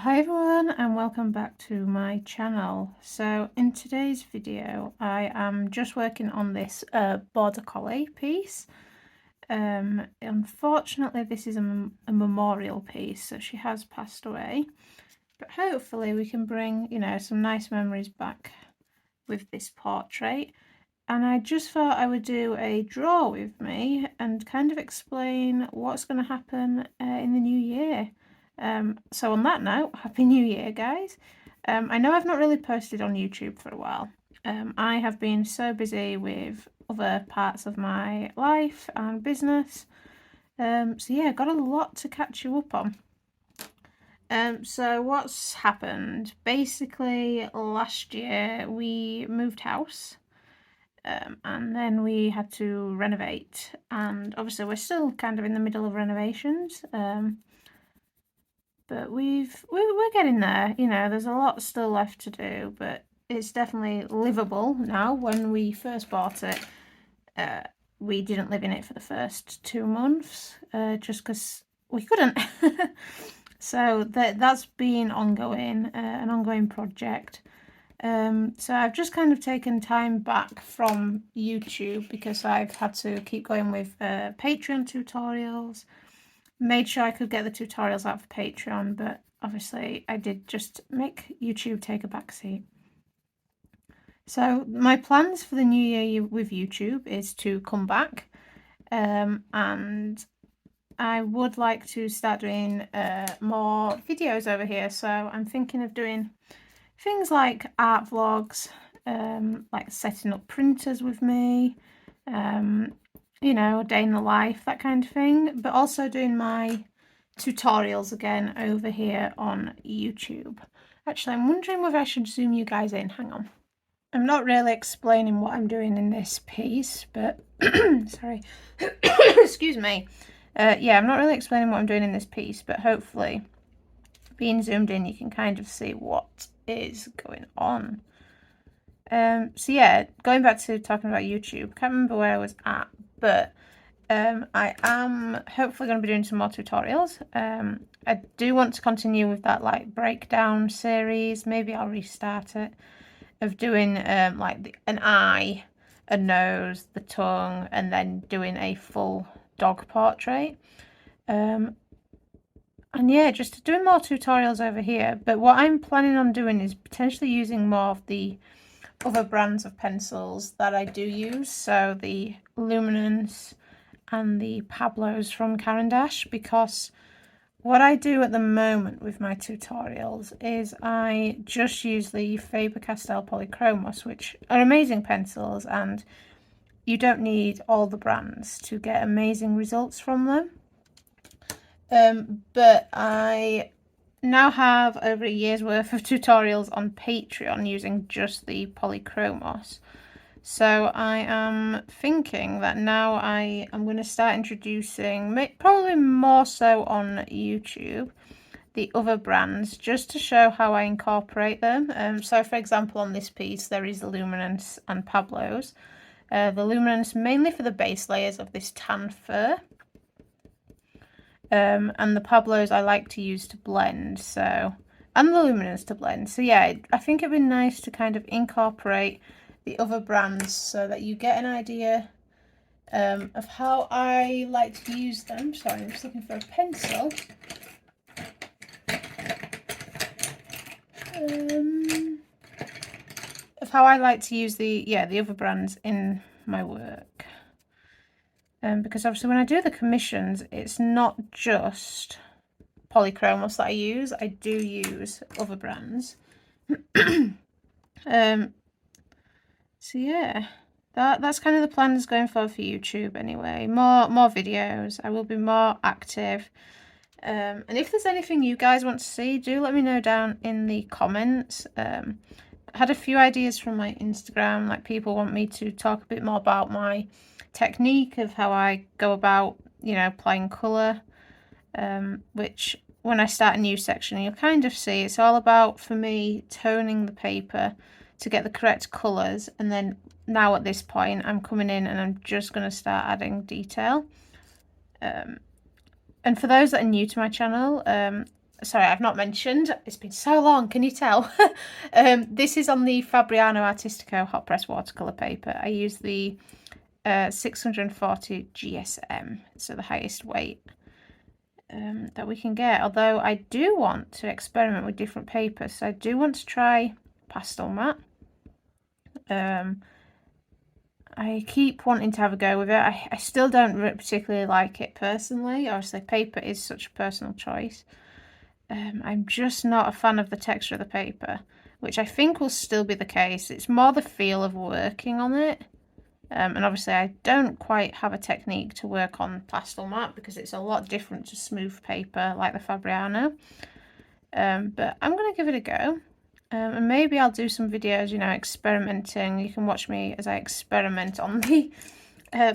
Hi everyone and welcome back to my channel. So in today's video I am just working on this border collie piece. Unfortunately this is a memorial piece, so she has passed away, but hopefully we can bring, you know, some nice memories back with this portrait. And I just thought I would do a draw with me and kind of explain what's going to happen in the new year. So on that note, Happy New Year, guys. I know I've not really posted on YouTube for a while. I have been so busy with other parts of my life and business. So yeah, got a lot to catch you up on. So what's happened? Basically, last year we moved house. And then we had to renovate, and obviously we're still kind of in the middle of renovations, but we're getting there. You know, there's a lot still left to do, but it's definitely livable now. When we first bought it, we didn't live in it for the first 2 months, just because we couldn't. So that's been ongoing, an ongoing project. So I've just kind of taken time back from YouTube because I've had to keep going with Patreon tutorials. Made sure I could get the tutorials out for Patreon, but obviously I did just make YouTube take a backseat. So my plans for the new year with YouTube is to come back, and I would like to start doing more videos over here. So I'm thinking of doing things like art vlogs, like setting up printers with me, you know, a day in the life, that kind of thing, but also doing my tutorials again over here on YouTube. Actually, I'm wondering whether I should zoom you guys in. Hang on. I'm not really explaining what I'm doing in this piece, but sorry, excuse me. Yeah, I'm not really explaining what I'm doing in this piece, but hopefully being zoomed in, you can kind of see what is going on. So yeah, going back to talking about YouTube, can't remember where I was at, but I am hopefully going to be doing some more tutorials. I do want to continue with that like breakdown series. Maybe I'll restart it, of doing like an eye, a nose, the tongue, and then doing a full dog portrait. And yeah, just doing more tutorials over here. But what I'm planning on doing is potentially using more of the other brands of pencils that I do use. So the Luminance and the Pablos from Caran, because what I do at the moment with my tutorials is I just use the Faber Castell Polychromos, which are amazing pencils, and you don't need all the brands to get amazing results from them. But I now have over a year's worth of tutorials on Patreon using just the Polychromos. So I am thinking that now I am going to start introducing, probably more so on YouTube, the other brands, just to show how I incorporate them. So for example, on this piece there is the Luminance and Pablos. The Luminance mainly for the base layers of this tan fur. And the Pablos I like to use to blend, so, and the Luminance to blend. So yeah, I think it'd be nice to kind of incorporate the other brands so that you get an idea of how I like to use them. Sorry, I'm just looking for a pencil. Of how I like to use the other brands in my work. Because obviously when I do the commissions, it's not just Polychromos that I use. I do use other brands. So yeah, that's kind of the plans going forward for YouTube anyway. More videos. I will be more active. And if there's anything you guys want to see, do let me know down in the comments. I had a few ideas from my Instagram, like people want me to talk a bit more about my technique of how I go about, you know, applying colour, which when I start a new section you'll kind of see it's all about, for me, toning the paper to get the correct colours, and then now at this point I'm coming in and I'm just going to start adding detail. And for those that are new to my channel, sorry, I've not mentioned, it's been so long, can you tell? This is on the Fabriano Artistico hot press watercolour paper. I use the 640 GSM, so the highest weight that we can get. Although I do want to experiment with different papers, so I do want to try pastel matte. I keep wanting to have a go with it. I still don't particularly like it personally. Obviously, paper is such a personal choice. I'm just not a fan of the texture of the paper, which I think will still be the case. It's more the feel of working on it. And obviously I don't quite have a technique to work on pastel matte because it's a lot different to smooth paper like the Fabriano. But I'm going to give it a go. And maybe I'll do some videos, you know, experimenting. You can watch me as I experiment on the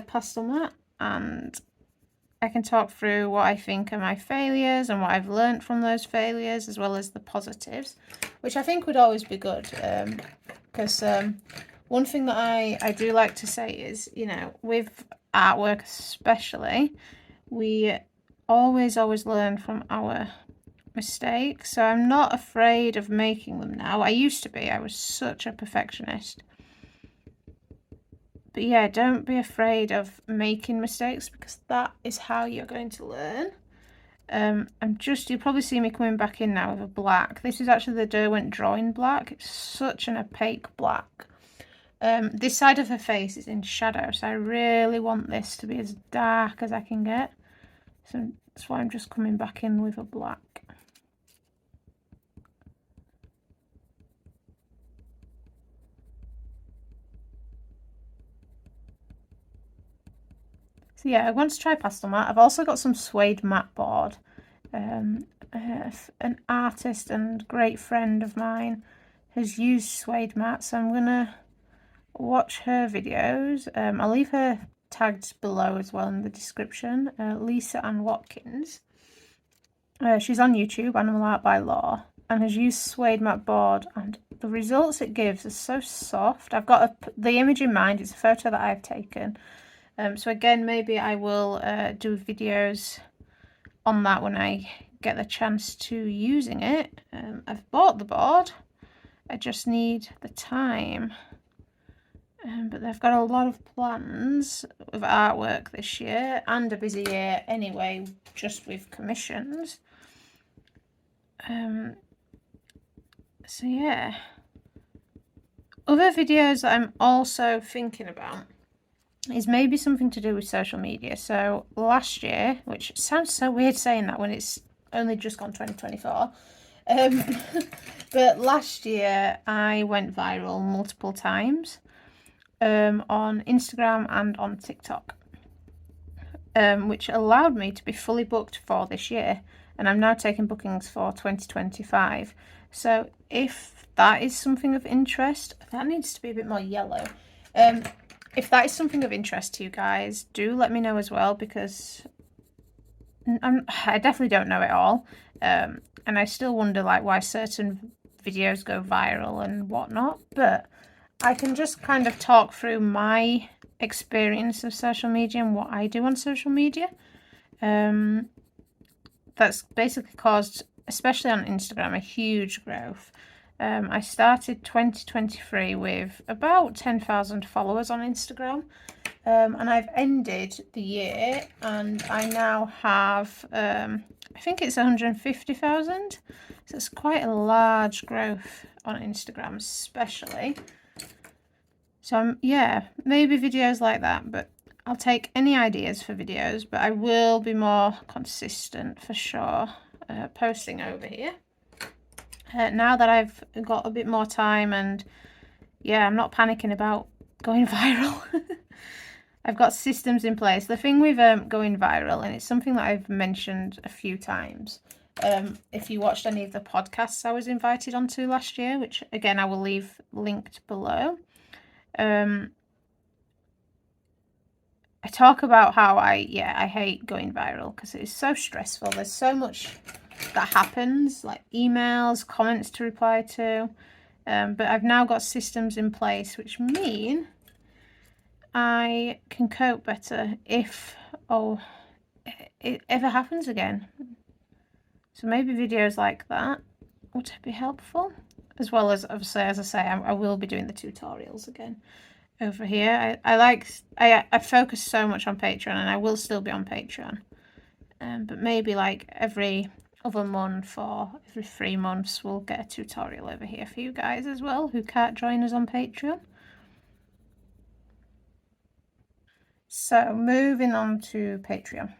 pastel matte, and I can talk through what I think are my failures and what I've learned from those failures, as well as the positives, which I think would always be good. Because one thing that I do like to say is, you know, with artwork especially, we always learn from our mistakes. So I'm not afraid of making them now. I used to be. I was such a perfectionist. But yeah, don't be afraid of making mistakes, because that is how you're going to learn. you'll probably see me coming back in now with a black. This is actually the Derwent Drawing Black. It's such an opaque black. This side of her face is in shadow, so I really want this to be as dark as I can get. So that's why I'm just coming back in with a black. So yeah, I want to try pastel matte. I've also got some suede matte board. An artist and great friend of mine has used suede matte, so I'm gonna watch her videos. I'll leave her tagged below as well in the description. Lisa Ann Watkins. She's on YouTube, Animal Art by Law, and has used suede matte board, and the results it gives are so soft. I've got the image in mind. It's a photo that I've taken. So again, maybe I will do videos on that when I get the chance to using it. I've bought the board. I just need the time. But they've got a lot of plans of artwork this year, and a busy year anyway, just with commissions. So yeah. Other videos that I'm also thinking about is maybe something to do with social media. So last year, which sounds so weird saying that when it's only just gone 2024, but last year I went viral multiple times on Instagram and on TikTok, which allowed me to be fully booked for this year, and I'm now taking bookings for 2025. So if that is something of interest, that needs to be a bit more yellow. If that is something of interest to you guys, do let me know as well, because I definitely don't know it all, and I still wonder like why certain videos go viral and whatnot, but I can just kind of talk through my experience of social media and what I do on social media. That's basically caused, especially on Instagram, a huge growth. I started 2023 with about 10,000 followers on Instagram, and I've ended the year and I now have, I think it's 150,000. So it's quite a large growth on Instagram, especially. So yeah, maybe videos like that, but I'll take any ideas for videos, but I will be more consistent for sure, posting over here. Now that I've got a bit more time, and yeah, I'm not panicking about going viral. I've got systems in place. The thing with going viral, and it's something that I've mentioned a few times, if you watched any of the podcasts I was invited onto last year, which again I will leave linked below, I talk about how I hate going viral because it is so stressful. There's so much that happens, like emails, comments to reply to, but I've now got systems in place which mean I can cope better if it ever happens again. So maybe videos like that would be helpful, as well as obviously, as I say, I will be doing the tutorials again over here. I focus so much on Patreon, and I will still be on Patreon, but maybe like every other month or every 3 months we'll get a tutorial over here for you guys as well who can't join us on Patreon. So moving on to Patreon.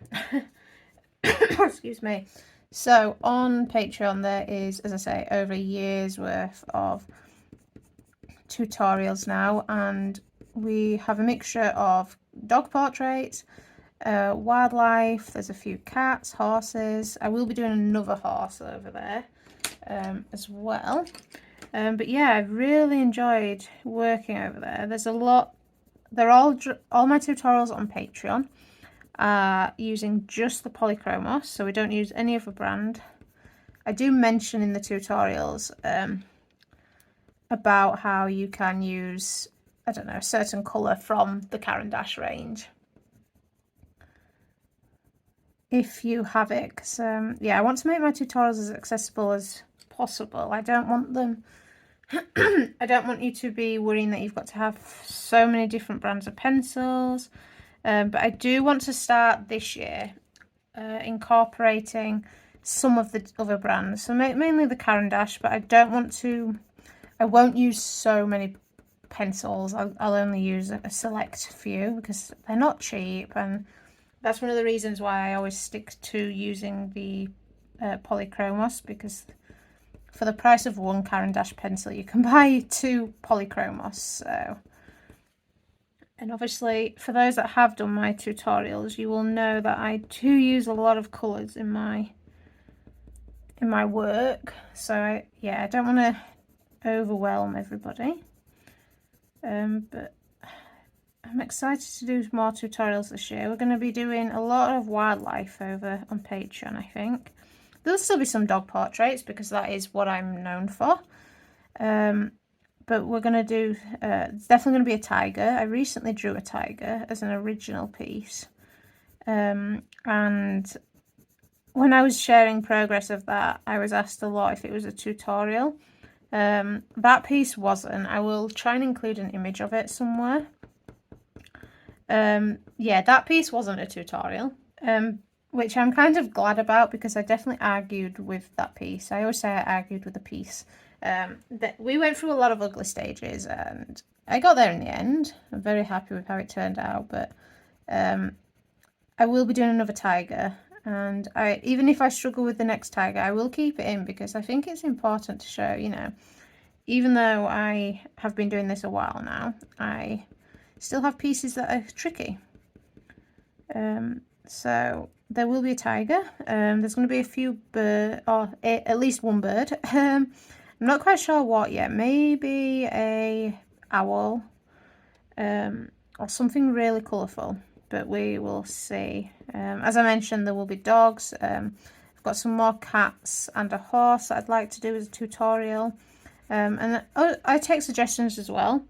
Excuse me. So on Patreon there is, as I say, over a year's worth of tutorials now, and we have a mixture of dog portraits, wildlife, there's a few cats, horses. I will be doing another horse over there as well. But yeah, I've really enjoyed working over there. There's a lot. They're all my tutorials on Patreon are using just the Polychromos, so we don't use any other brand. I do mention in the tutorials about how you can use, I don't know, a certain colour from the Caran range if you have it, because yeah, I want to make my tutorials as accessible as possible. I don't want them I don't want you to be worrying that you've got to have so many different brands of pencils, but I do want to start this year incorporating some of the other brands, so mainly the Caran, but I won't use so many pencils. I'll only use a select few because they're not cheap, and that's one of the reasons why I always stick to using the Polychromos, because for the price of one Caran pencil you can buy 2 Polychromos. So, and obviously for those that have done my tutorials, you will know that I do use a lot of colours in my work. So I don't want to overwhelm everybody, but I'm excited to do more tutorials this year. We're going to be doing a lot of wildlife over on Patreon, I think. There'll still be some dog portraits because that is what I'm known for. But we're going to do, it's definitely going to be a tiger. I recently drew a tiger as an original piece. And when I was sharing progress of that, I was asked a lot if it was a tutorial. That piece wasn't. I will try and include an image of it somewhere. Yeah, that piece wasn't a tutorial. Which I'm kind of glad about, because I definitely argued with that piece. I always say I argued with the piece. That we went through a lot of ugly stages, and I got there in the end. I'm very happy with how it turned out, but I will be doing another tiger, and even if I struggle with the next tiger, I will keep it in, because I think it's important to show, you know, even though I have been doing this a while now, I still have pieces that are tricky. So there will be a tiger. There's going to be a few birds, or at least one bird. I'm not quite sure what yet. Maybe a owl, or something really colourful, but we will see. As I mentioned, there will be dogs. I've got some more cats and a horse that I'd like to do as a tutorial. And I take suggestions as well.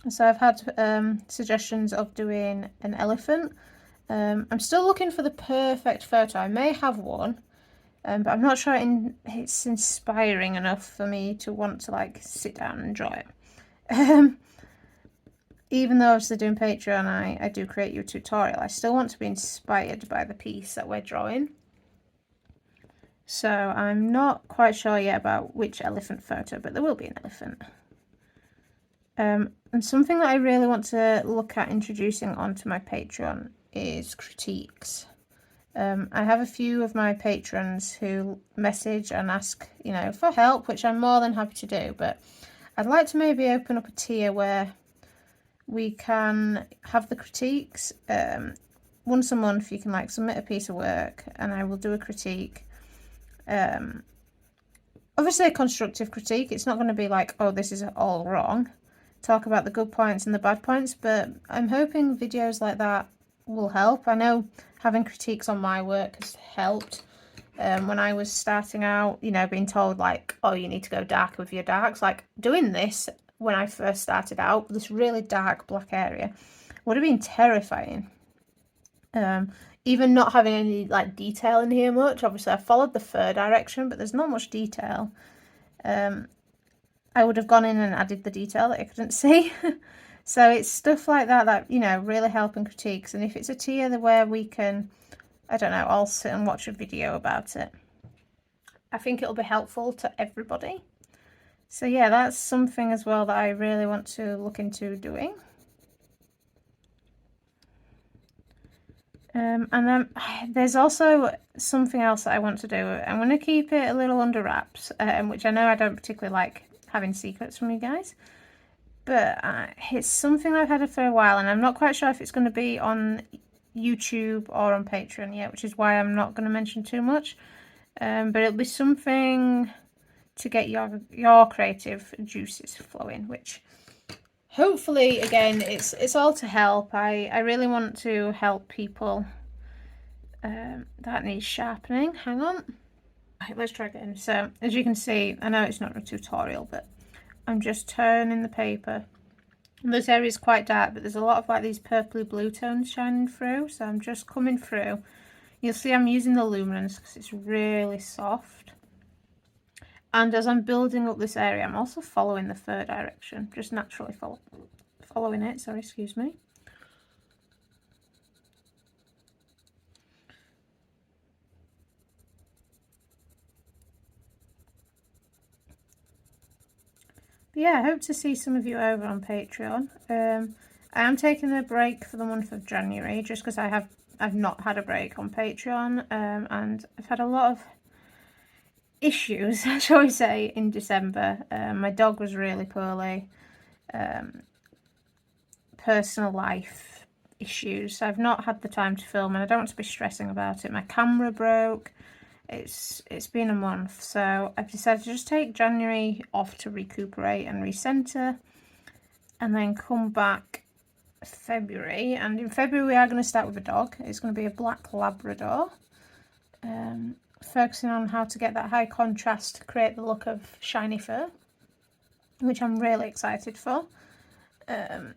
So I've had suggestions of doing an elephant. I'm still looking for the perfect photo. I may have one, but I'm not sure it's inspiring enough for me to want to like sit down and draw it. Even though obviously doing Patreon, I do create you a tutorial, I still want to be inspired by the piece that we're drawing. So I'm not quite sure yet about which elephant photo, but there will be an elephant. And something that I really want to look at introducing onto my Patreon is critiques. I have a few of my patrons who message and ask, you know, for help, which I'm more than happy to do, but I'd like to maybe open up a tier where we can have the critiques. Once a month you can like submit a piece of work and I will do a critique. Obviously a constructive critique. It's not going to be like, oh, this is all wrong. Talk about the good points and the bad points, but I'm hoping videos like that will help. I know having critiques on my work has helped. When I was starting out, you know, being told like, oh, you need to go dark with your darks, like doing this when I first started out, this really dark black area would have been terrifying. You even not having any like detail in here much. Obviously I followed the fur direction, but there's not much detail. I would have gone in and added the detail that I couldn't see. So it's stuff like that that, you know, really help in critiques. And if it's a tier where we can, I don't know, I'll sit and watch a video about it, I think it'll be helpful to everybody. So yeah, that's something as well that I really want to look into doing. And then there's also something else that I want to do. I'm going to keep it a little under wraps, which I know I don't particularly like having secrets from you guys. But it's something I've had for a while, and I'm not quite sure if it's going to be on YouTube or on Patreon yet, which is why I'm not going to mention too much. But it'll be something to get your creative juices flowing, which hopefully, again, it's all to help. I really want to help people that need sharpening. Hang on. Right, let's try again. So as you can see, I know it's not a tutorial, but I'm just turning the paper. And this area is quite dark, but there's a lot of like these purpley blue tones shining through. So I'm just coming through. You'll see I'm using the Luminance because it's really soft. And as I'm building up this area, I'm also following the fur direction, just naturally following it. Sorry, excuse me. But yeah, I hope to see some of you over on Patreon. I am taking a break for the month of January just because I've not had a break on Patreon, and I've had a lot of issues, shall we say, in December. My dog was really poorly, personal life issues, so I've not had the time to film, and I don't want to be stressing about it. My camera broke. It's been a month, so I've decided to just take January off to recuperate and recenter, and then come back February. And in February we are going to start with a dog. It's going to be a black Labrador, focusing on how to get that high contrast to create the look of shiny fur, which I'm really excited for. And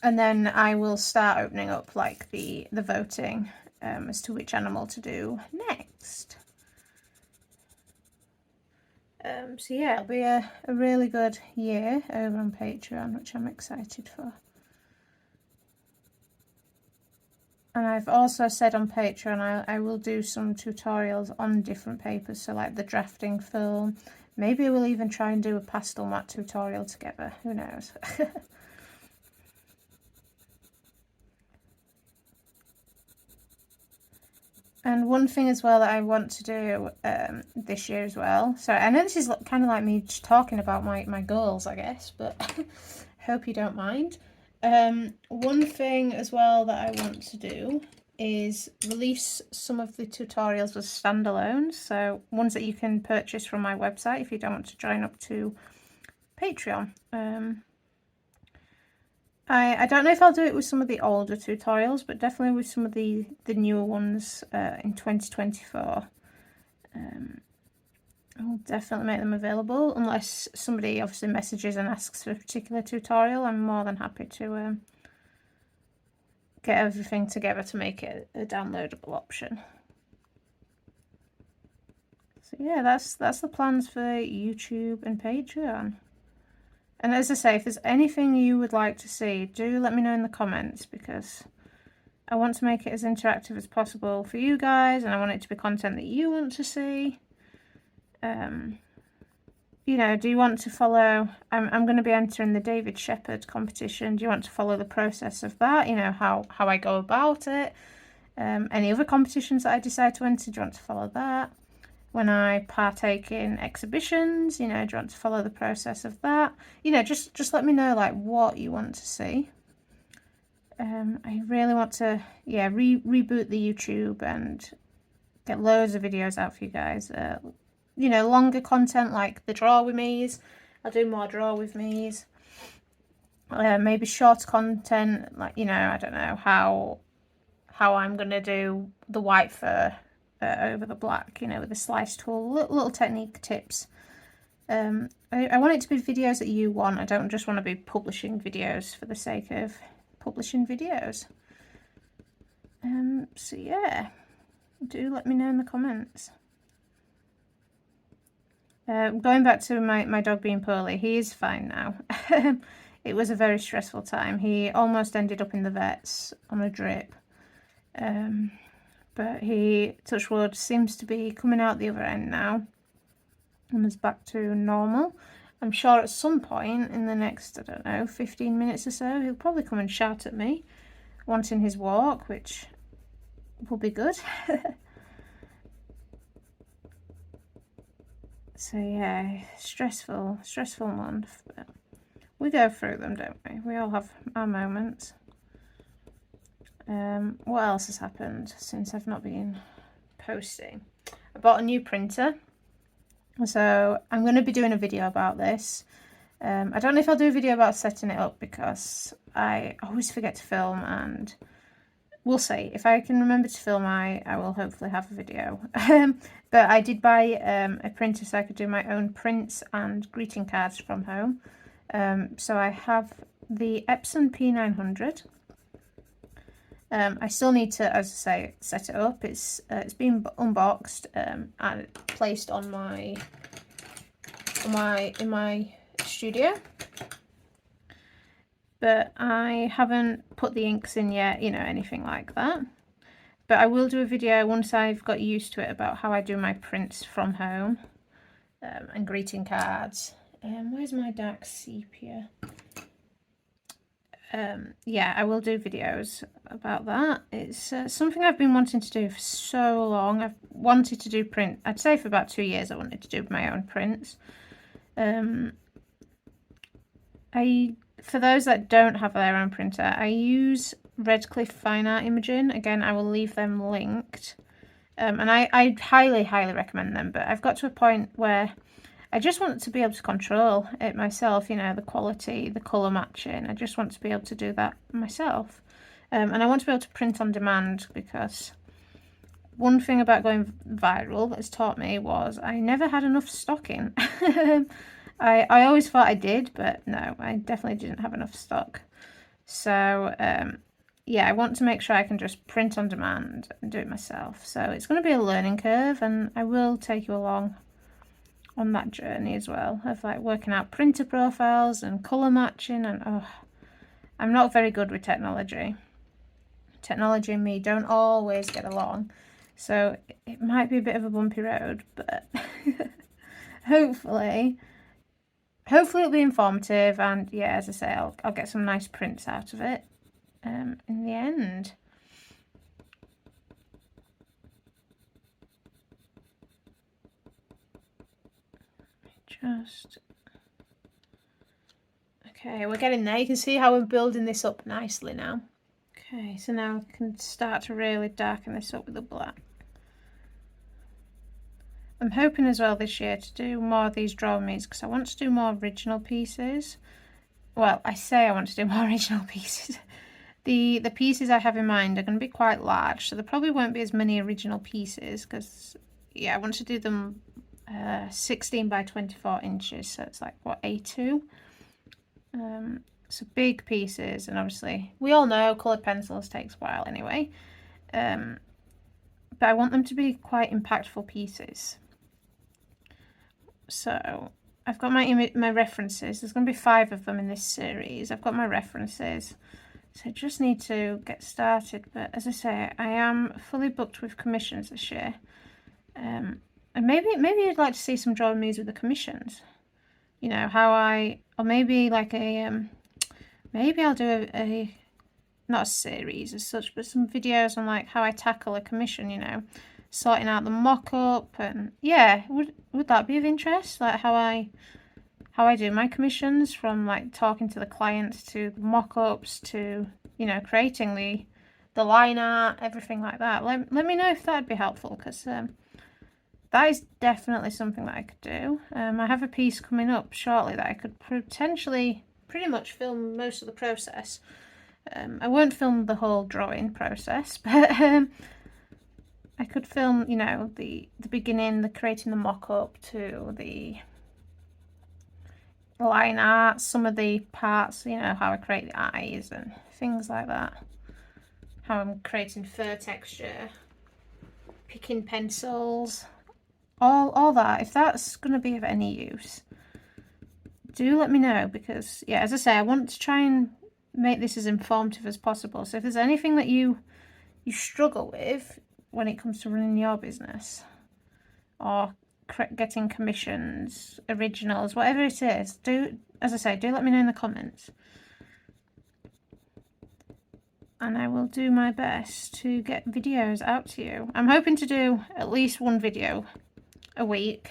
then I will start opening up like the voting as to which animal to do next. So yeah, it'll be a really good year over on Patreon, which I'm excited for. And I've also said on Patreon I will do some tutorials on different papers, so like the drafting film. Maybe we'll even try and do a pastel matte tutorial together, who knows. And one thing as well that I want to do this year as well, so I know this is kind of like me just talking about my goals, I guess, but hope you don't mind. One thing as well that I want to do is release some of the tutorials as standalones, so ones that you can purchase from my website if you don't want to join up to Patreon. I don't know if I'll do it with some of the older tutorials, but definitely with some of the newer ones in 2024. I'll definitely make them available, unless somebody obviously messages and asks for a particular tutorial. I'm more than happy to get everything together to make it a downloadable option. So yeah, that's the plans for YouTube and Patreon. And as I say, if there's anything you would like to see, do let me know in the comments, because I want to make it as interactive as possible for you guys, and I want it to be content that you want to see. You know, do you want to follow, I'm going to be entering the David Shepherd competition. Do you want to follow the process of that? You know, how I go about it? Any other competitions that I decide to enter, do you want to follow that? When I partake in exhibitions, you know, do you want to follow the process of that? You know, just let me know like what you want to see. I really want to, yeah, reboot the YouTube and get loads of videos out for you guys. You know, longer content like the draw with me's. I'll do more draw with me's. Maybe short content like, you know, I don't know how I'm gonna do the white fur over the black, you know, with the slice tool, little technique tips. I want it to be videos that you want. I don't just want to be publishing videos for the sake of publishing videos. So yeah, do let me know in the comments. Going back to my dog being poorly, he is fine now. It was a very stressful time. He almost ended up in the vets on a drip. But he, touch wood, seems to be coming out the other end now and is back to normal. I'm sure at some point in the next, I don't know, 15 minutes or so, he'll probably come and shout at me, wanting his walk, which will be good. So yeah, stressful month, but we go through them, don't we? We all have our moments. What else has happened since I've not been posting? I bought a new printer, so I'm going to be doing a video about this. I don't know if I'll do a video about setting it up because I always forget to film, and we'll see. If I can remember to film, I will hopefully have a video. But I did buy a printer so I could do my own prints and greeting cards from home. So I have the Epson P900. I still need to, as I say, set it up. It's been unboxed and placed on in my studio, but I haven't put the inks in yet, you know, anything like that. But I will do a video once I've got used to it about how I do my prints from home and greeting cards. Where's my dark sepia? Yeah, I will do videos about that. It's something I've been wanting to do for so long. I've wanted to do print, I'd say for about 2 years I wanted to do my own prints. For those that don't have their own printer, I use Redcliffe Fine Art Imaging. Again, I will leave them linked. And I highly recommend them, but I've got to a point where I just want to be able to control it myself, you know, the quality, the colour matching. I just want to be able to do that myself. And I want to be able to print on demand, because one thing about going viral that's taught me was I never had enough stock in. I always thought I did, but no, I definitely didn't have enough stock. So yeah, I want to make sure I can just print on demand and do it myself. So it's going to be a learning curve, and I will take you along on that journey as well, of like working out printer profiles and colour matching. And I'm not very good with technology. Technology and me don't always get along, so it might be a bit of a bumpy road, but hopefully it'll be informative, and yeah, as I say, I'll get some nice prints out of it in the end. Okay, we're getting there. You can see how we're building this up nicely now. Okay, so now I can start to really darken this up with the black. I'm hoping as well this year to do more of these draw me's, because I want to do more original pieces. Well, I say I want to do more original pieces. The pieces I have in mind are going to be quite large, so there probably won't be as many original pieces, because yeah, I want to do them 16 by 24 inches, so it's like, what, A2? So big pieces, and obviously we all know coloured pencils takes a while anyway, but I want them to be quite impactful pieces. So I've got my references. There's going to be 5 of them in this series. I've got my references, so I just need to get started. But as I say, I am fully booked with commissions this year, and maybe you'd like to see some drawing me's with the commissions. You know, or maybe like maybe I'll do a not a series as such, but some videos on like how I tackle a commission, you know, sorting out the mock-up. And yeah, would that be of interest? Like how I do my commissions, from like talking to the clients to the mock-ups to, you know, creating the line art, everything like that. Let me know if that'd be helpful, because that is definitely something that I could do. I have a piece coming up shortly that I could potentially pretty much film most of the process. I won't film the whole drawing process, but I could film, you know, the beginning, the creating the mock-up, to the line art, some of the parts, you know, how I create the eyes and things like that. how I'm creating fur texture, picking pencils, all that. If that's going to be of any use, do let me know, because yeah, as I say, I want to try and make this as informative as possible. So if there's anything that you struggle with when it comes to running your business, or getting commissions, originals, whatever it is, do, as I say, do let me know in the comments, and I will do my best to get videos out to you. I'm hoping to do at least one video a week.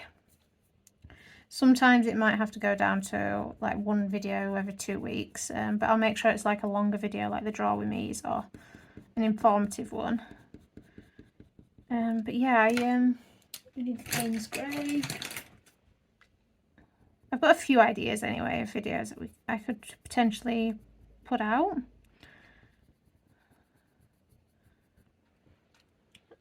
Sometimes it might have to go down to like one video every 2 weeks, but I'll make sure it's like a longer video, like the Draw With Me's, or an informative one. But yeah, I need the Payne's Grey. I've got a few ideas anyway of videos that I could potentially put out.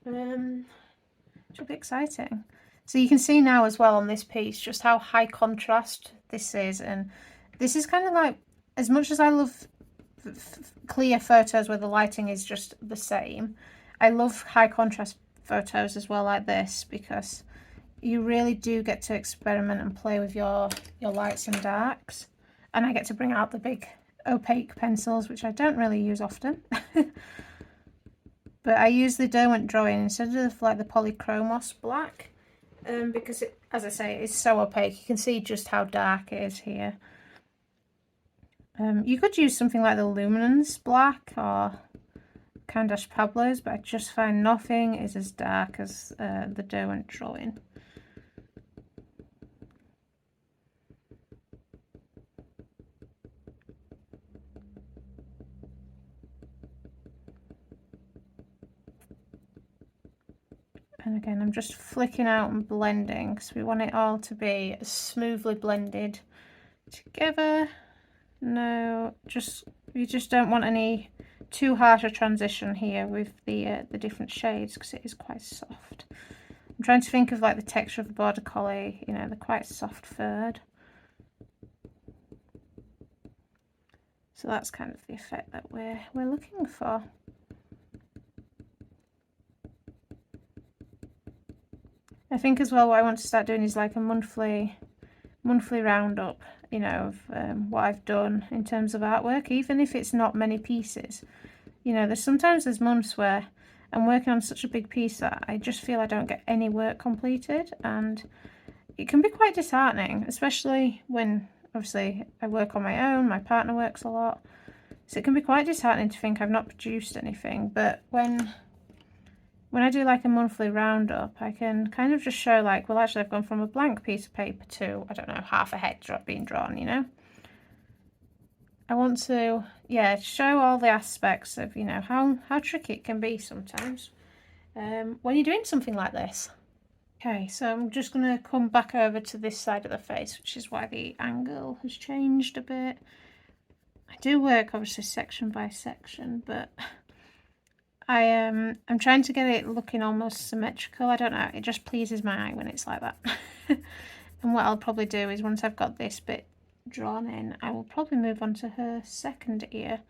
Which will be exciting. So you can see now as well on this piece just how high contrast this is, and this is kind of like, as much as I love clear photos where the lighting is just the same, I love high contrast photos as well, like this, because you really do get to experiment and play with your lights and darks, and I get to bring out the big opaque pencils, which I don't really use often. But I use the Derwent drawing instead of like the Polychromos black, because it, as I say, it's so opaque. You can see just how dark it is here. You could use something like the Luminance black or Caran Pablos, but I just find nothing is as dark as the Derwent drawing. And again, I'm just flicking out and blending because we want it all to be smoothly blended together. No, you just don't want any too harsh a transition here with the different shades, because it is quite soft. I'm trying to think of like the texture of the Border Collie, you know, they're quite soft furred. So that's kind of the effect that we're looking for. I think as well what I want to start doing is like a monthly roundup, you know, of what I've done in terms of artwork, even if it's not many pieces. You know, there's months where I'm working on such a big piece that I just feel I don't get any work completed, and it can be quite disheartening, especially when obviously I work on my own, my partner works a lot, so it can be quite disheartening to think I've not produced anything. But when I do like a monthly roundup, I can kind of just show like, well, actually I've gone from a blank piece of paper to, I don't know, half a head being drawn, you know. I want to, yeah, show all the aspects of, you know, how tricky it can be sometimes when you're doing something like this. Okay, so I'm just going to come back over to this side of the face, which is why the angle has changed a bit. I do work obviously section by section, but I'm trying to get it looking almost symmetrical. I don't know, it just pleases my eye when it's like that. And what I'll probably do is, once I've got this bit drawn in, I will probably move on to her second ear.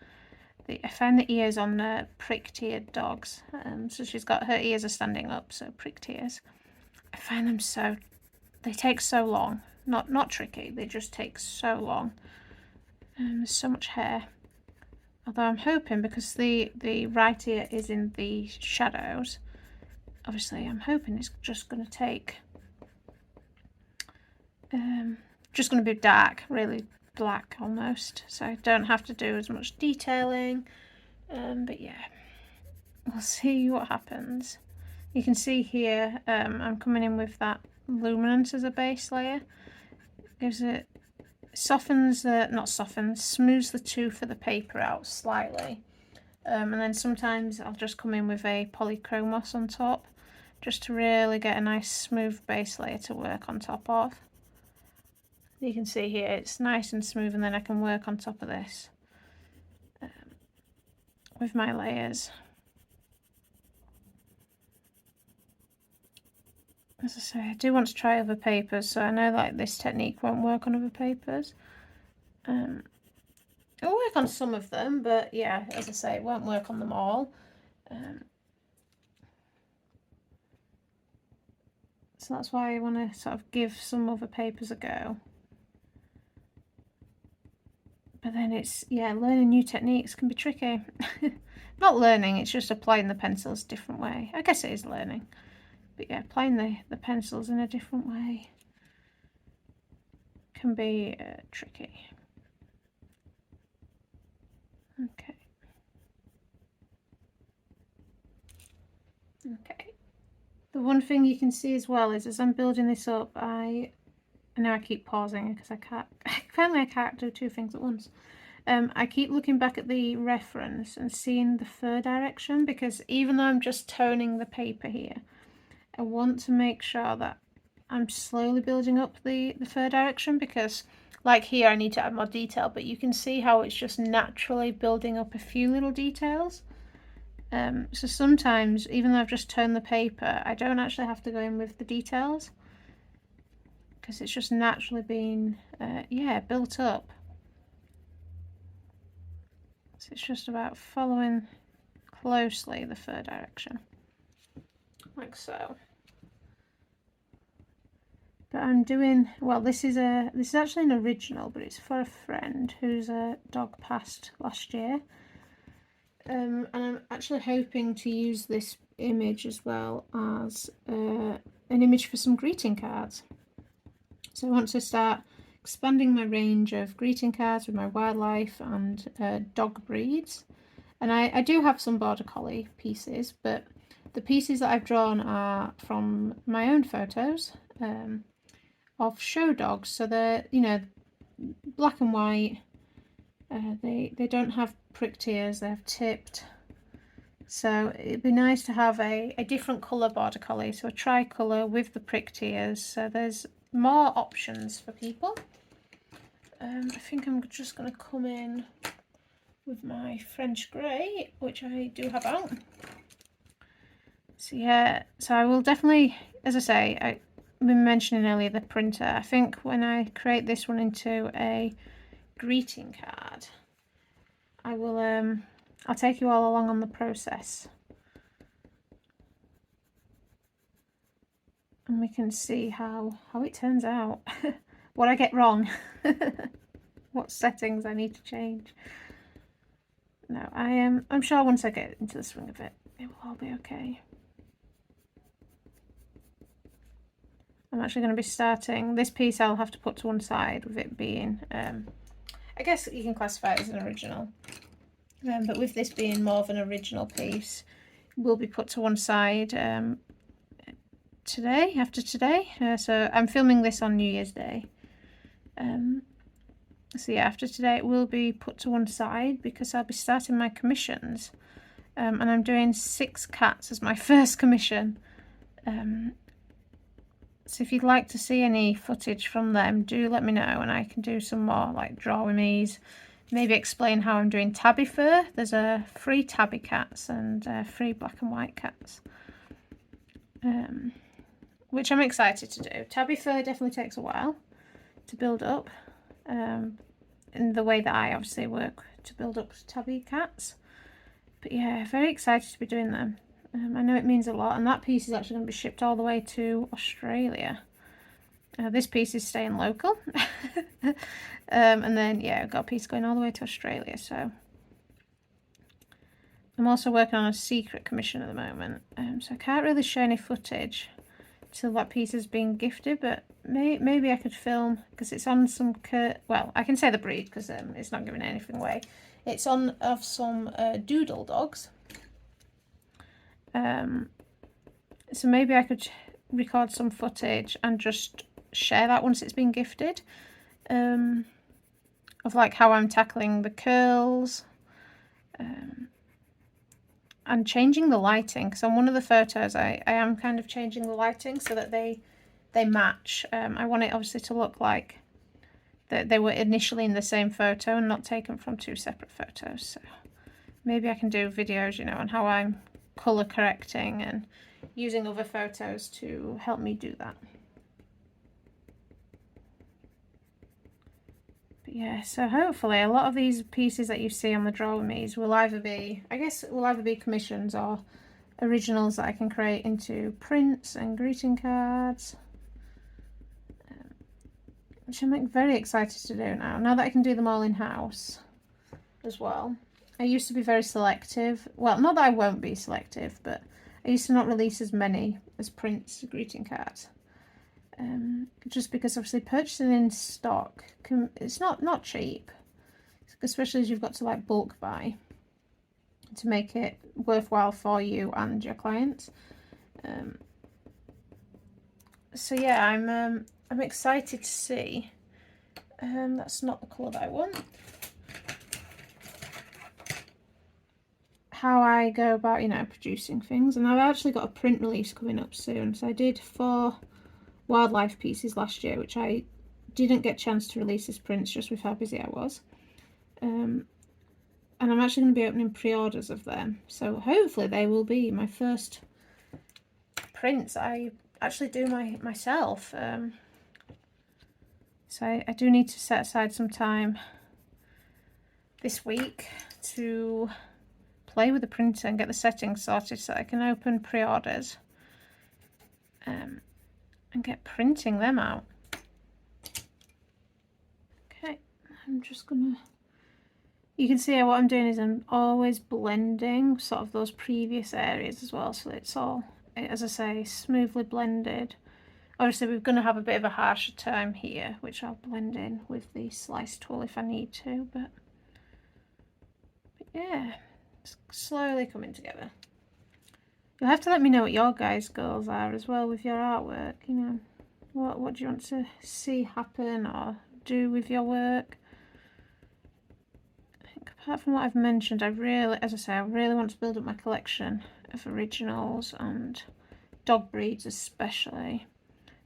I find the ears on the pricked eared dogs, so she's got, her ears are standing up, so pricked ears. I find them they take so long. Not tricky, they just take so long. There's so much hair. Although I'm hoping, because the right ear is in the shadows, obviously I'm hoping it's just going to take, just going to be dark, really black almost, so I don't have to do as much detailing. But yeah, we'll see what happens. You can see here I'm coming in with that Luminance as a base layer. Gives it, smooths the tooth of the paper out slightly, and then sometimes I'll just come in with a Polychromos on top, just to really get a nice smooth base layer to work on top of. You can see here it's nice and smooth, and then I can work on top of this with my layers. As I say, I do want to try other papers, so I know like this technique won't work on other papers. It'll work on some of them, but yeah, as I say, it won't work on them all. So that's why I want to sort of give some other papers a go. But then it's, yeah, learning new techniques can be tricky. Not learning, it's just applying the pencils a different way. I guess it is learning. But yeah, applying the pencils in a different way can be tricky. Okay. Okay. The one thing you can see as well is as I'm building this up, I know I keep pausing because I can't, apparently I can't do two things at once. I keep looking back at the reference and seeing the fur direction, because even though I'm just toning the paper here, I want to make sure that I'm slowly building up the fur direction, because like here I need to add more detail, but you can see how it's just naturally building up a few little details. So sometimes, even though I've just toned the paper, I don't actually have to go in with the details, because it's just naturally being yeah, built up. So it's just about following closely the fur direction, like so. But I'm doing, well, this is actually an original, but it's for a friend whose dog passed last year. And I'm actually hoping to use this image as well as an image for some greeting cards. So I want to start expanding my range of greeting cards with my wildlife and dog breeds. And I do have some Border Collie pieces, but the pieces that I've drawn are from my own photos of show dogs. So they're, you know, black and white. They don't have pricked ears, they have tipped. So it'd be nice to have a different colour Border Collie, so a tricolour with the pricked ears. So there's more options for people. I think I'm just going to come in with my French Grey, which I do have out. So yeah, so I will definitely, as I say, I've been mentioning earlier the printer. I think when I create this one into a greeting card, I will I'll take you all along on the process, and we can see how it turns out. What I get wrong, what settings I need to change. No, I'm sure once I get into the swing of it, it will all be okay. I'm actually going to be starting this piece. I'll have to put to one side, with it being I guess you can classify it as an original, but with this being more of an original piece, will be put to one side today, after today. So I'm filming this on New Year's Day. So yeah, after today it will be put to one side, because I'll be starting my commissions, and I'm doing 6 cats as my first commission. So if you'd like to see any footage from them, do let me know, and I can do some more like draw with me's, maybe explain how I'm doing tabby fur. There's a free tabby cats and free black and white cats, which I'm excited to do. Tabby fur definitely takes a while to build up, in the way that I obviously work to build up tabby cats. But yeah, very excited to be doing them. I know it means a lot, and that piece is actually going to be shipped all the way to Australia. This piece is staying local. And then yeah, I've got a piece going all the way to Australia. So I'm also working on a secret commission at the moment, so I can't really share any footage till that piece is being gifted, but maybe I could film, because it's on some well, I can say the breed because it's not giving anything away. It's on of some doodle dogs. So maybe I could record some footage and just share that once it's been gifted, of like how I'm tackling the curls, and changing the lighting, because on one of the photos I am kind of changing the lighting so that they match. I want it obviously to look like that they were initially in the same photo and not taken from 2 separate photos. So maybe I can do videos, you know, on how I'm colour correcting and using other photos to help me do that. But yeah, so hopefully a lot of these pieces that you see on the Draw With Me's will either be, I guess it will either be commissions or originals that I can create into prints and greeting cards. Which I'm very excited to do now that I can do them all in-house as well. I used to be very selective. Well, not that I won't be selective, but I used to not release as many as prints, greeting cards. Just because obviously purchasing in stock, it's not cheap. Especially as you've got to like bulk buy to make it worthwhile for you and your clients. So yeah, I'm excited to see. That's not the colour that I want. How I go about, you know, producing things. And I've actually got a print release coming up soon. So I did 4 wildlife pieces last year, which I didn't get a chance to release as prints just with how busy I was. And I'm actually going to be opening pre-orders of them. So hopefully they will be my first prints I actually do myself. So I do need to set aside some time this week to play with the printer and get the settings sorted so I can open pre-orders and get printing them out. Okay, I'm just gonna, you can see what I'm doing is I'm always blending sort of those previous areas as well, so it's all, as I say, smoothly blended. Obviously we're going to have a bit of a harsher time here, which I'll blend in with the slice tool if I need to, but yeah, it's slowly coming together. You'll have to let me know what your guys' goals are as well with your artwork, you know, what do you want to see happen or do with your work. I think apart from what I've mentioned, I really, as I say, I really want to build up my collection of originals and dog breeds especially.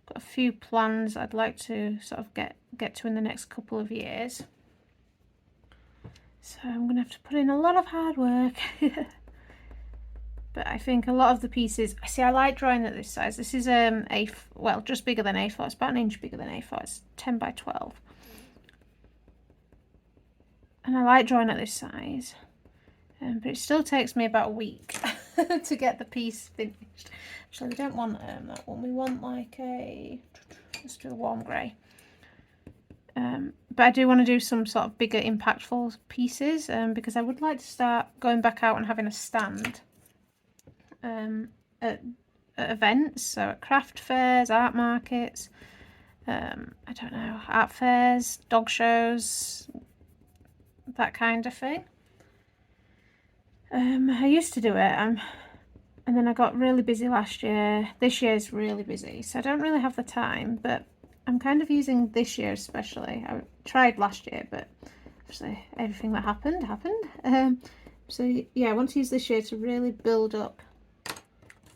Got a few plans I'd like to sort of get to in the next couple of years. So I'm going to have to put in a lot of hard work. But I think a lot of the pieces, see, I like drawing at this size. This is well, just bigger than A4. It's about an inch bigger than A4. It's 10 by 12. And I like drawing at this size. But it still takes me about a week to get the piece finished. Actually, we don't want that one. We want like a, let's do a warm grey. But I do want to do some sort of bigger impactful pieces because I would like to start going back out and having a stand at events, so at craft fairs, art markets, I don't know, art fairs, dog shows, that kind of thing. I used to do it and then I got really busy last year. This year's really busy, so I don't really have the time, but I'm kind of using this year especially. I tried last year, but obviously everything that happened. So yeah, I want to use this year to really build up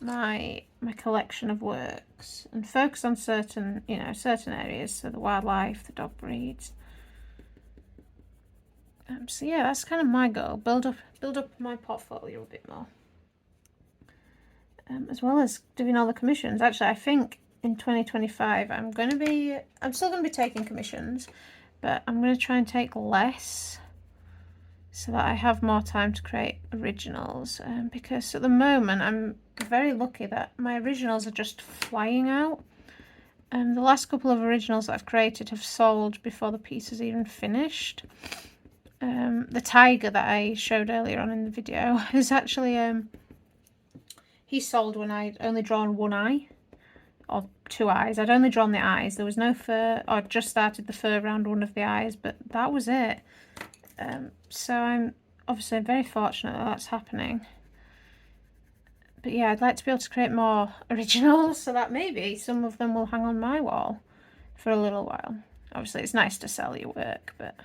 my collection of works and focus on certain, you know, certain areas, so the wildlife, the dog breeds. So yeah, that's kind of my goal, build up my portfolio a bit more, as well as doing all the commissions. Actually, I think in 2025 I'm still going to be taking commissions, but I'm going to try and take less so that I have more time to create originals, because at the moment I'm very lucky that my originals are just flying out. The last couple of originals that I've created have sold before the piece is even finished. The tiger that I showed earlier on in the video is actually he sold when I'd only drawn one eye or 2 eyes. I'd only drawn the eyes, there was no fur, or I'd just started the fur around one of the eyes, but that was it. So I'm obviously very fortunate that that's happening. But yeah, I'd like to be able to create more originals so that maybe some of them will hang on my wall for a little while. Obviously it's nice to sell your work, but...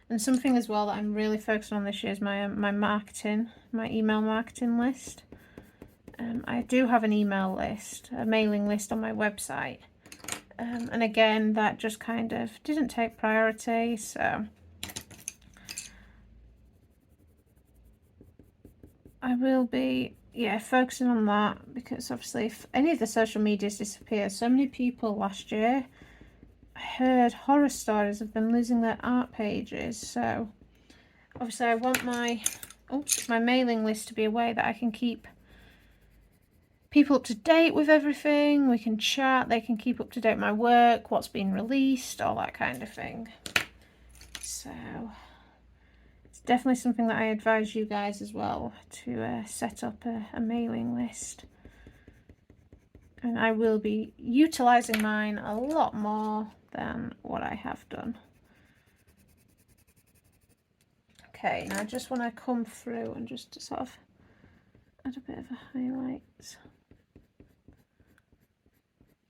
And something as well that I'm really focusing on this year is my marketing, my email marketing list. I do have an email list, a mailing list on my website. And again, that just kind of didn't take priority, so I will be, yeah, focusing on that, because obviously if any of the social medias disappear, so many people last year I heard horror stories of them losing their art pages, so obviously I want my mailing list to be a way that I can keep people up to date with everything. We can chat, they can keep up to date with my work, what's been released, all that kind of thing. So it's definitely something that I advise you guys as well, to set up a mailing list. And I will be utilising mine a lot more than what I have done. Okay, now I just want to come through and just sort of add a bit of a highlight.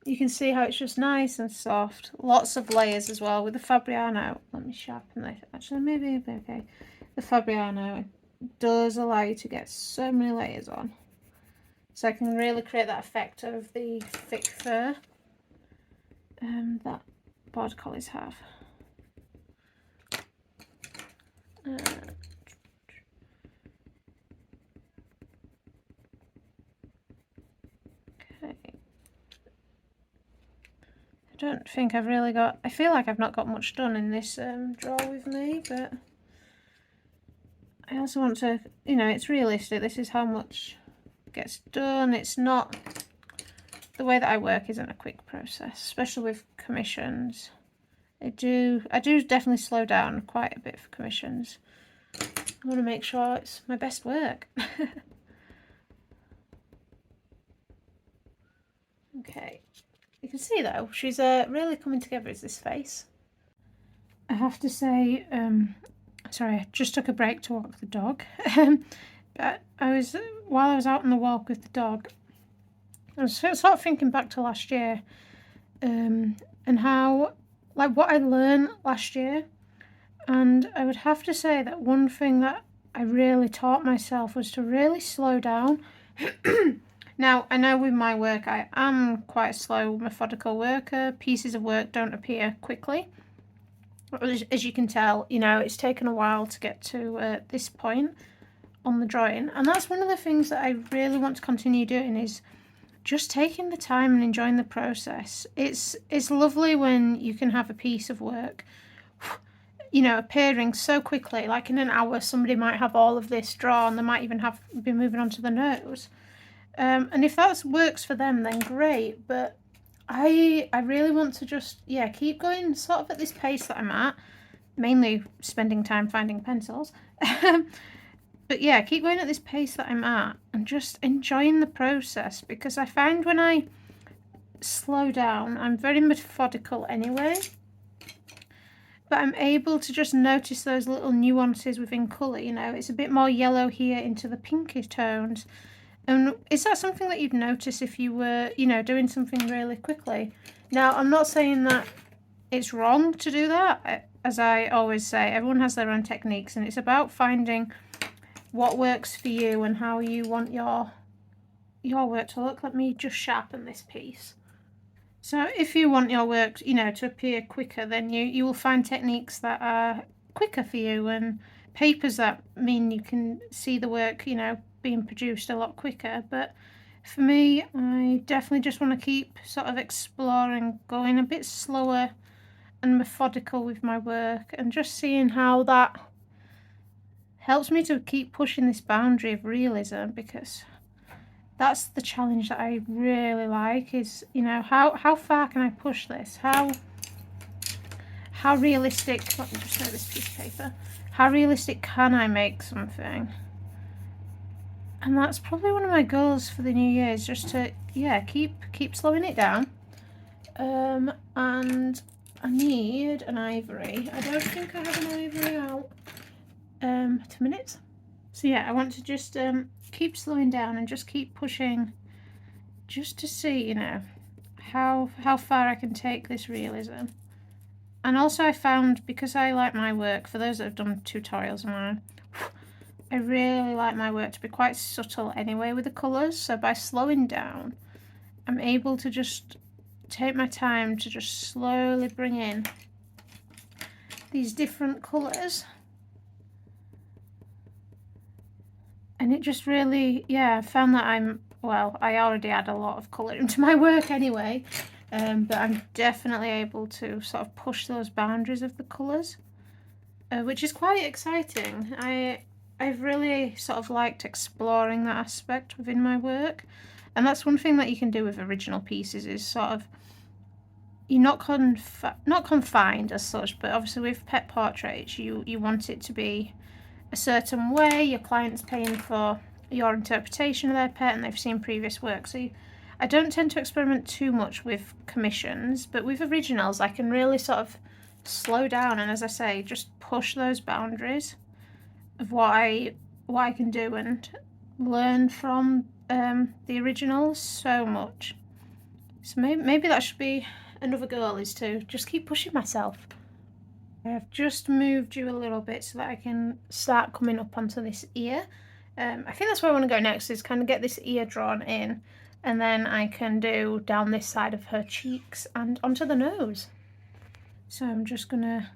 You can see how it's just nice and soft. Lots of layers as well with the Fabriano. Let me sharpen this. Actually, maybe okay. The Fabriano does allow you to get so many layers on. So I can really create that effect of the thick fur that border collies have. Okay. I don't think I've really got, I feel like I've not got much done in this drawer with me, but I also want to, you know, it's realistic. This is how much gets done. It's not, the way that I work isn't a quick process, especially with commissions. I do definitely slow down quite a bit for commissions. I want to make sure it's my best work. Okay, you can see though, she's really coming together as this face. I have to say, sorry, I just took a break to walk the dog. But while I was out on the walk with the dog, I was sort of thinking back to last year, and how, like, what I learned last year. And I would have to say that one thing that I really taught myself was to really slow down. Now, I know with my work, I am quite a slow, methodical worker. Pieces of work don't appear quickly. As you can tell, you know, it's taken a while to get to this point on the drawing. And that's one of the things that I really want to continue doing, is just taking the time and enjoying the process. It's lovely when you can have a piece of work, you know, appearing so quickly. Like in an hour, somebody might have all of this drawn. They might even be moving on to the nose. And if that works for them, then great. But I really want to just, yeah, keep going sort of at this pace that I'm at. Mainly spending time finding pencils. But yeah, keep going at this pace that I'm at and just enjoying the process. Because I find when I slow down, I'm very methodical anyway. But I'm able to just notice those little nuances within colour. You know, it's a bit more yellow here into the pinky tones. And is that something that you'd notice if you were, you know, doing something really quickly? Now, I'm not saying that it's wrong to do that. As I always say, everyone has their own techniques, and it's about finding what works for you and how you want your work to look. Let me just sharpen this piece. So if you want your work, you know, to appear quicker, then you will find techniques that are quicker for you, and papers that mean you can see the work, you know, being produced a lot quicker. But for me, I definitely just want to keep sort of exploring, going a bit slower and methodical with my work, and just seeing how that helps me to keep pushing this boundary of realism, because that's the challenge that I really like, is, you know, how far can I push this? How realistic, let me just note this piece of paper, how realistic can I make something? And that's probably one of my goals for the new year, is just to, yeah, keep slowing it down. And I need an ivory. I don't think I have an ivory out. 2 minutes. So yeah, I want to just keep slowing down and just keep pushing, just to see, you know, how far I can take this realism. And also I found, because I like my work, for those that have done tutorials of mine, I really like my work to be quite subtle anyway with the colours. So by slowing down, I'm able to just take my time to just slowly bring in these different colours. And it just really, yeah, I found that I already add a lot of colour into my work anyway. but I'm definitely able to sort of push those boundaries of the colours, which is quite exciting. I've really sort of liked exploring that aspect within my work, and that's one thing that you can do with original pieces is sort of, you're not confined as such, but obviously with pet portraits you want it to be a certain way. Your client's paying for your interpretation of their pet and they've seen previous work, so I don't tend to experiment too much with commissions, but with originals I can really sort of slow down and, as I say, just push those boundaries of what I can do and learn from the originals so much. So maybe that should be another goal, is to just keep pushing myself. I've just moved you a little bit so that I can start coming up onto this ear. I think that's where I want to go next, is kind of get this ear drawn in, and then I can do down this side of her cheeks and onto the nose. So I'm just going to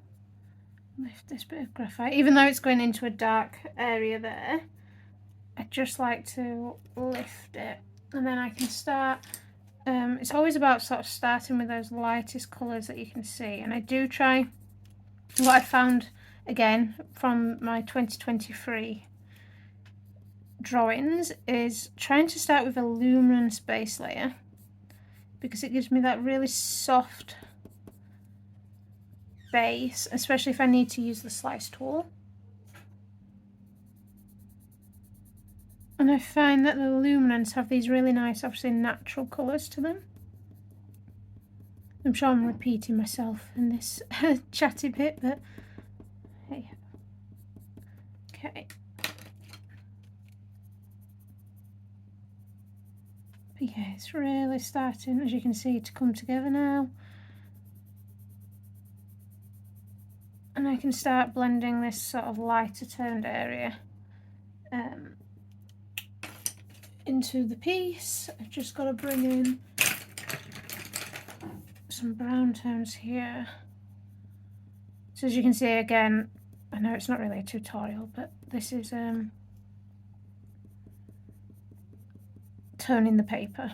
lift this bit of graphite, even though it's going into a dark area there. I just like to lift it, and then I can start. It's always about sort of starting with those lightest colours that you can see, and I do try. What I found again from my 2023 drawings is trying to start with a luminance base layer, because it gives me that really soft base, especially if I need to use the slice tool. And I find that the luminance have these really nice, obviously natural colours to them. I'm sure I'm repeating myself in this chatty bit, but hey. Okay. But yeah, it's really starting, as you can see, to come together now. And I can start blending this sort of lighter toned area into the piece. I've just got to bring in some brown tones here. So as you can see, again, I know it's not really a tutorial, but this is toning the paper.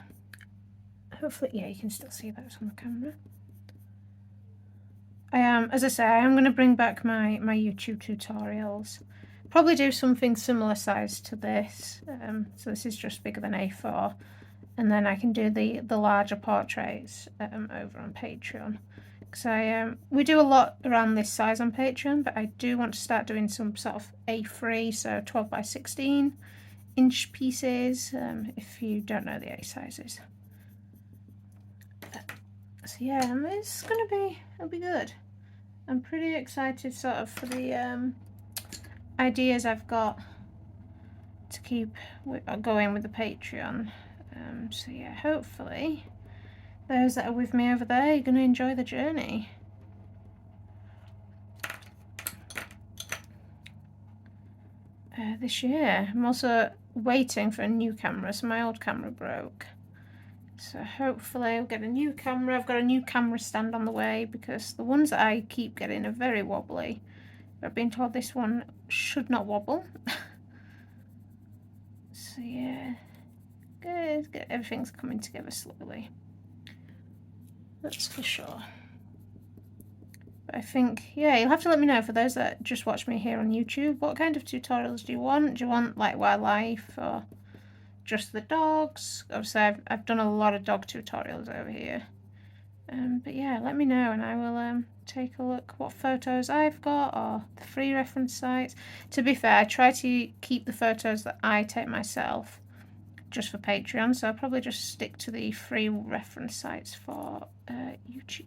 Hopefully, yeah, you can still see that on the camera. As I say, I am going to bring back my YouTube tutorials. Probably do something similar size to this. So this is just bigger than A4, and then I can do the larger portraits over on Patreon. Because we do a lot around this size on Patreon, but I do want to start doing some sort of A3, so 12 by 16 inch pieces. If you don't know the A sizes. So yeah, it's gonna be, it'll be good. I'm pretty excited sort of for the ideas I've got to keep going with the Patreon. So yeah, hopefully those that are with me over there are going to enjoy the journey. This year I'm also waiting for a new camera, so my old camera broke. So hopefully I'll get a new camera. I've got a new camera stand on the way, because the ones that I keep getting are very wobbly. I've been told this one should not wobble. So yeah, good. Everything's coming together slowly. That's for sure. But I think, yeah, you'll have to let me know, for those that just watch me here on YouTube, what kind of tutorials do you want? Do you want like wildlife or just the dogs? Obviously I've done a lot of dog tutorials over here. But yeah, let me know and I will take a look what photos I've got, or the free reference sites. To be fair, I try to keep the photos that I take myself just for Patreon, so I'll probably just stick to the free reference sites for YouTube.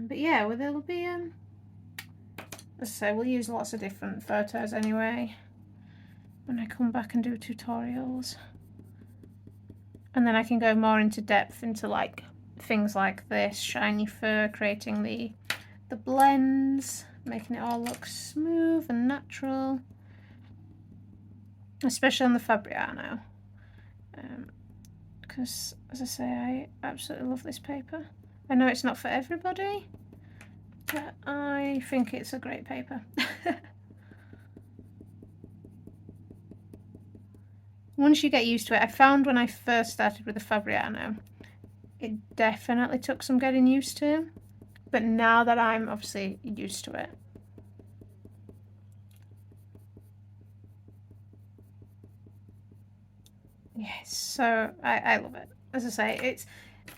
But yeah, well, there'll be as I say, we'll use lots of different photos anyway when I come back and do tutorials, and then I can go more into depth into like things like this shiny fur, creating the blends, making it all look smooth and natural, especially on the Fabriano, because as I say, I absolutely love this paper. I know it's not for everybody, but I think it's a great paper. once you get used to it, I found when I first started with the Fabriano, it definitely took some getting used to, but now that I'm obviously used to it, yes, so I love it. As I say,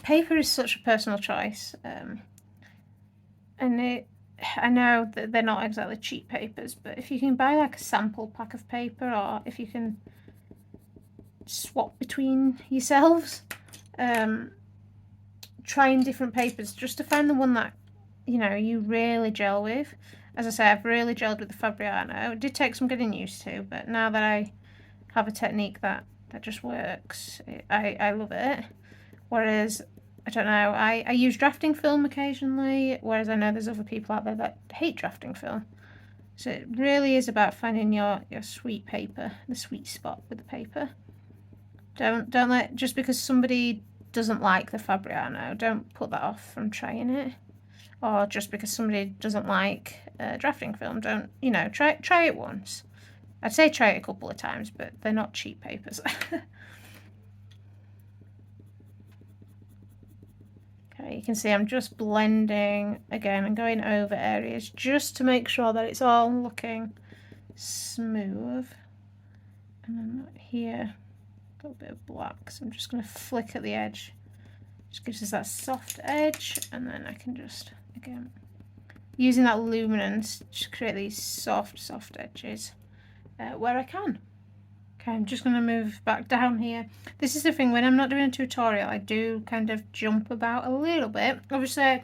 paper is such a personal choice, and I know that they're not exactly cheap papers, but if you can buy like a sample pack of paper, or if you can swap between yourselves, trying different papers just to find the one that, you know, you really gel with. As I say, I've really gelled with the Fabriano. It did take some getting used to, but now that I have a technique that just works, I love it. Whereas, I don't know, I use drafting film occasionally, whereas I know there's other people out there that hate drafting film. So it really is about finding your sweet paper, the sweet spot with the paper. Don't let, just because somebody doesn't like the Fabriano, don't put that off from trying it. Or just because somebody doesn't like drafting film, don't, you know, try it once. I'd say try it a couple of times, but they're not cheap papers. Okay, you can see I'm just blending again and going over areas just to make sure that it's all looking smooth. And then here, a little bit of black, so I'm just going to flick at the edge. Just gives us that soft edge, and then I can just, again, using that luminance, just create these soft edges where I can. Okay, I'm just going to move back down here. This is the thing, when I'm not doing a tutorial, I do kind of jump about a little bit. Obviously,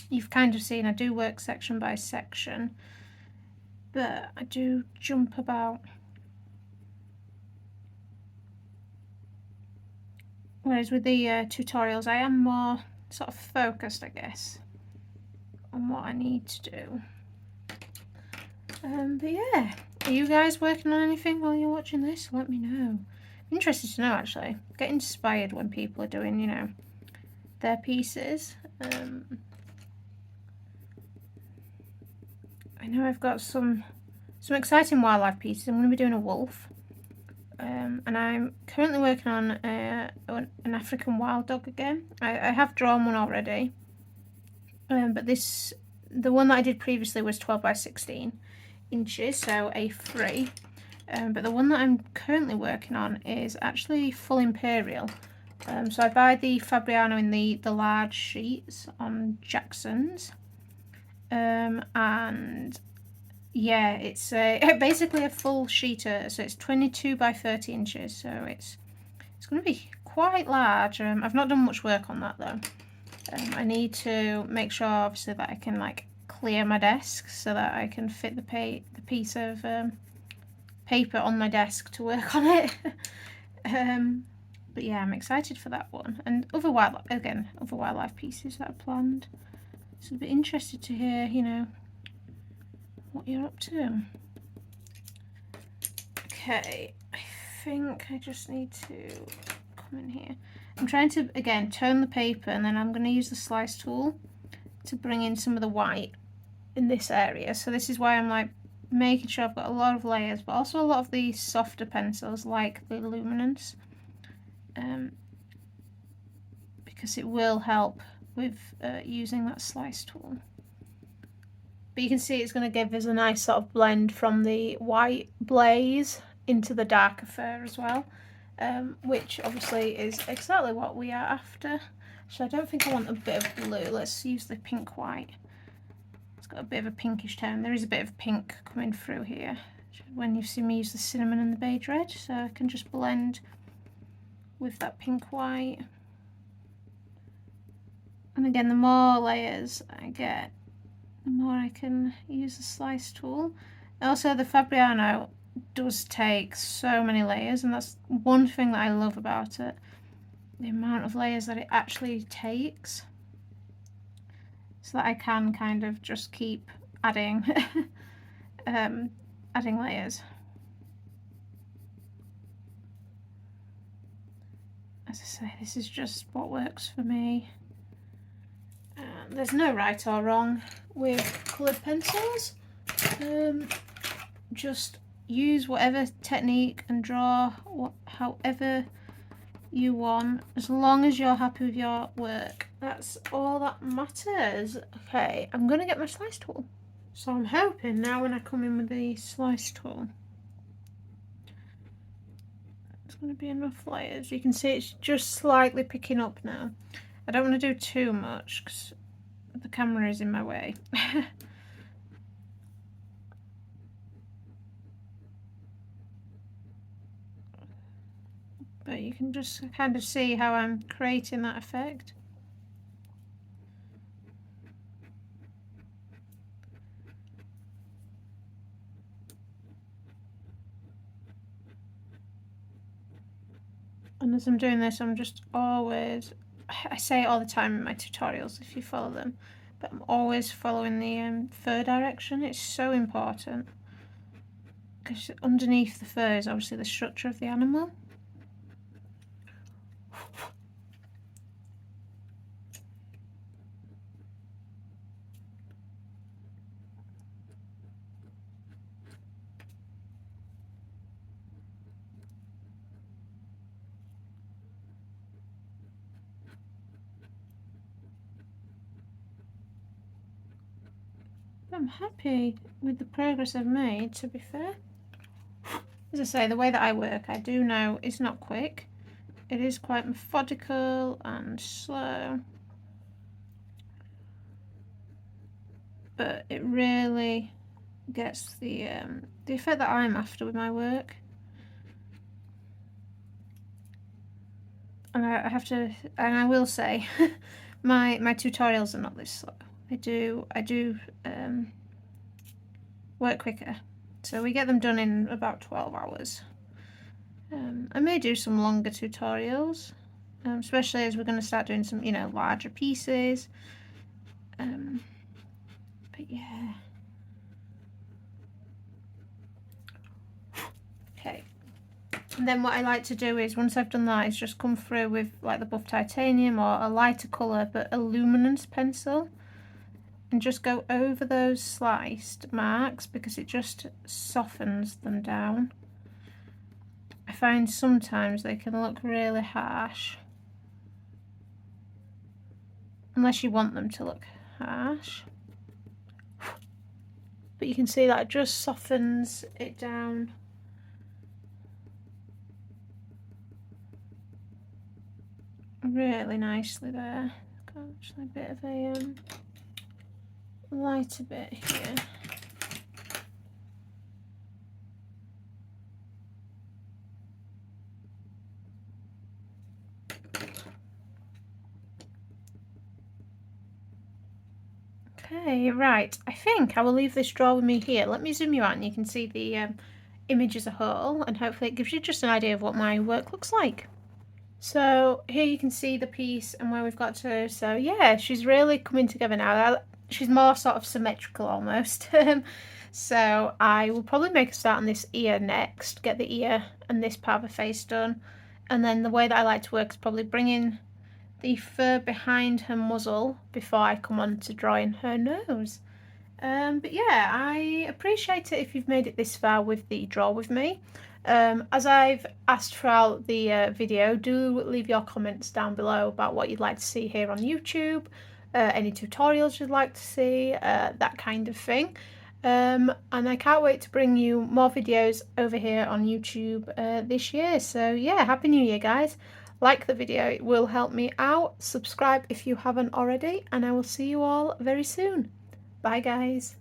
you've kind of seen I do work section by section, but I do jump about. Whereas with the tutorials, I am more sort of focused, I guess, on what I need to do. But yeah, are you guys working on anything while you're watching this? Let me know. I'm interested to know, actually. Get inspired when people are doing, you know, their pieces. I know I've got some exciting wildlife pieces. I'm going to be doing a wolf. And I'm currently working on an African wild dog again. I have drawn one already. But the one that I did previously was 12 by 16 inches, so A3. But the one that I'm currently working on is actually full imperial. So I buy the Fabriano in the large sheets on Jackson's. And yeah, it's basically a full sheeter, so it's 22 by 30 inches, so it's going to be quite large. I've not done much work on that though. I need to make sure, obviously, that I can like clear my desk so that I can fit the piece of paper on my desk to work on it. But yeah, I'm excited for that one, and other wildlife pieces that are planned. So I'd be interested to hear, you know, what you're up to. Okay, I think I just need to come in here. I'm trying to, again, tone the paper, and then I'm going to use the slice tool to bring in some of the white in this area. So this is why I'm like making sure I've got a lot of layers, but also a lot of these softer pencils like the Luminance, because it will help with using that slice tool. But you can see it's going to give us a nice sort of blend from the white blaze into the darker fur as well, which obviously is exactly what we are after. So I don't think I want a bit of blue. Let's use the pink white. It's got a bit of a pinkish tone. There is a bit of pink coming through here when you see me use the cinnamon and the beige red, so I can just blend with that pink white. And again, the more layers I get, the more I can use the slice tool. Also, the Fabriano does take so many layers, and that's one thing that I love about it, the amount of layers that it actually takes, so that I can kind of just keep adding adding layers. As I say, this is just what works for me. There's no right or wrong with coloured pencils. Just use whatever technique and draw however you want, as long as you're happy with your work. That's all that matters. Okay, I'm gonna get my slice tool. So I'm hoping now when I come in with the slice tool, it's going to be enough layers. You can see it's just slightly picking up now. I don't want to do too much because the camera is in my way. But you can just kind of see how I'm creating that effect. And as I'm doing this, I'm just always, I say it all the time in my tutorials if you follow them, but I'm always following the fur direction. It's so important because underneath the fur is obviously the structure of the animal. I'm happy with the progress I've made, to be fair. As I say, the way that I work, I do know it's not quick. It is quite methodical and slow. But it really gets the effect that I'm after with my work. And I have to, and I will say, my tutorials are not this slow. I do work quicker, so we get them done in about 12 hours. I may do some longer tutorials, especially as we're going to start doing some, larger pieces. But yeah. Okay. And then what I like to do is, once I've done that, is just come through with like the buff titanium or a lighter colour, but a luminance pencil, and just go over those sliced marks because it just softens them down. I find sometimes they can look really harsh, unless you want them to look harsh. But you can see that it just softens it down. Really nicely there. Got actually a bit of a lighter bit here. Okay, right. I think I will leave this drawer with me here. Let me zoom you out and you can see the image as a whole, and hopefully it gives you just an idea of what my work looks like. So here you can see the piece and where we've got to. So yeah, she's really coming together now. She's more sort of symmetrical almost. So I will probably make a start on this ear next, get the ear and this part of her face done. And then the way that I like to work is probably bringing the fur behind her muzzle before I come on to drawing her nose. But yeah, I appreciate it if you've made it this far with the draw with me. As I've asked throughout the video, do leave your comments down below about what you'd like to see here on YouTube, any tutorials you'd like to see, that kind of thing. And I can't wait to bring you more videos over here on YouTube this year. So yeah, Happy New Year, guys. Like the video, it will help me out. Subscribe if you haven't already, and I will see you all very soon. Bye, guys.